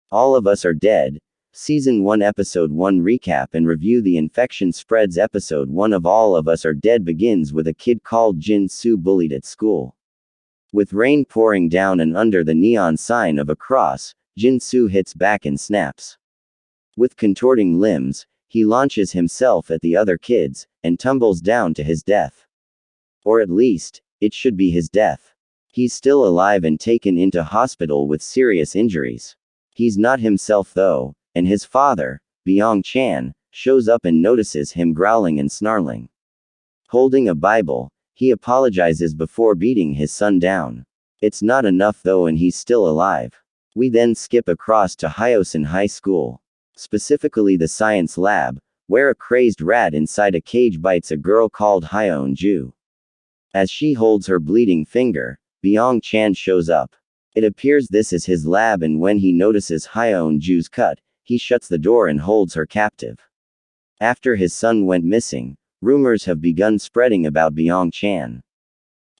All of Us Are Dead, Season 1 Episode 1 Recap and Review. The infection spreads. Episode 1 of All of Us Are Dead begins with a kid called Jin-Soo bullied at school. With rain pouring down and under the neon sign of a cross, Jin-Soo hits back and snaps. With contorting limbs, he launches himself at the other kids, and tumbles down to his death. Or at least, it should be his death. He's still alive and taken into hospital with serious injuries. He's not himself though, and his father, Byung-chan, shows up and notices him growling and snarling. Holding a Bible, he apologizes before beating his son down. It's not enough though and he's still alive. We then skip across to Hyosun High School. Specifically the science lab, where a crazed rat inside a cage bites a girl called Hyeon-ju. As she holds her bleeding finger, Byung-chan shows up. It appears this is his lab and when he notices Hyeon-ju's cut, he shuts the door and holds her captive. After his son went missing, rumors have begun spreading about Byung-chan.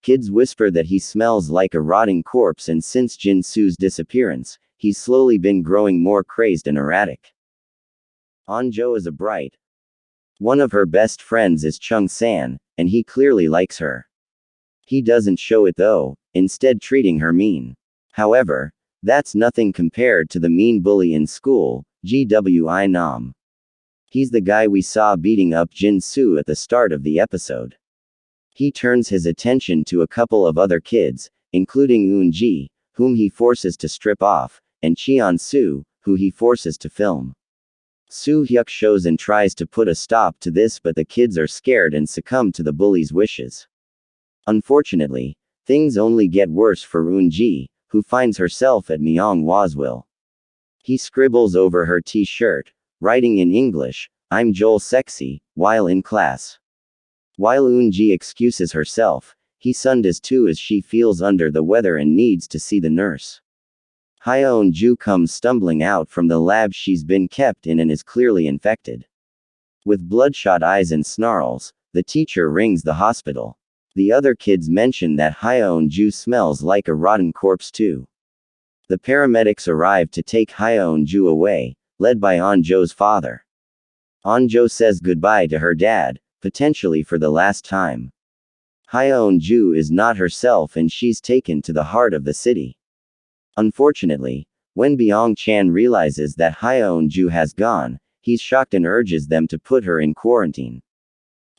Kids whisper that he smells like a rotting corpse and since Jin-Soo's disappearance, he's slowly been growing more crazed and erratic. An-jo is a bright. One of her best friends is Chung-san, and he clearly likes her. He doesn't show it though, instead treating her mean. However, that's nothing compared to the mean bully in school, Gwi-nam. He's the guy we saw beating up Jin-Soo at the start of the episode. He turns his attention to a couple of other kids, including Eun-ji, whom he forces to strip off, and Cheon-soo, who he forces to film. Soo-hyuk shows and tries to put a stop to this but the kids are scared and succumb to the bully's wishes. Unfortunately, things only get worse for Eun-ji, who finds herself at Myeong-hwa's. He scribbles over her t-shirt, writing in English, "I'm Joel Sexy," while in class. While Eun-ji excuses herself, he sundoes too as she feels under the weather and needs to see the nurse. Hyeon-ju comes stumbling out from the lab she's been kept in and is clearly infected. With bloodshot eyes and snarls, the teacher rings the hospital. The other kids mention that Hyeon-ju smells like a rotten corpse too. The paramedics arrive to take Hyeon-ju away, led by An-jo's father. An-jo says goodbye to her dad, potentially for the last time. Hyeon-ju is not herself and she's taken to the heart of the city. Unfortunately, when Byung-chan realizes that Hyeon-ju has gone, he's shocked and urges them to put her in quarantine.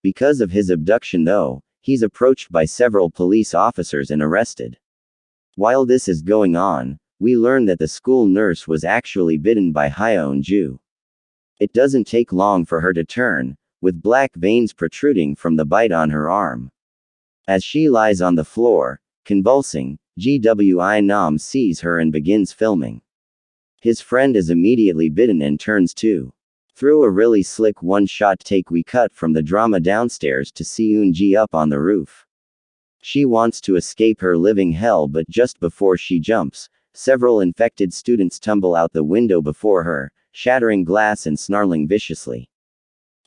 Because of his abduction though, he's approached by several police officers and arrested. While this is going on, we learn that the school nurse was actually bitten by Hyeon-ju. It doesn't take long for her to turn, with black veins protruding from the bite on her arm. As she lies on the floor, convulsing, Gwi-nam sees her and begins filming. His friend is immediately bitten and turns too. Through a really slick one-shot take we cut from the drama downstairs to see Eun-ji up on the roof. She wants to escape her living hell but just before she jumps, several infected students tumble out the window before her, shattering glass and snarling viciously.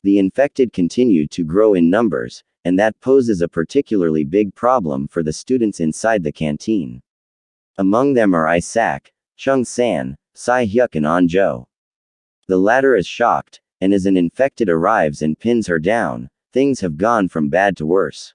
The infected continue to grow in numbers, and that poses a particularly big problem for the students inside the canteen. Among them are Isaac, Chung-san, Si-hyuk and An-jo. The latter is shocked, and as an infected arrives and pins her down, things have gone from bad to worse.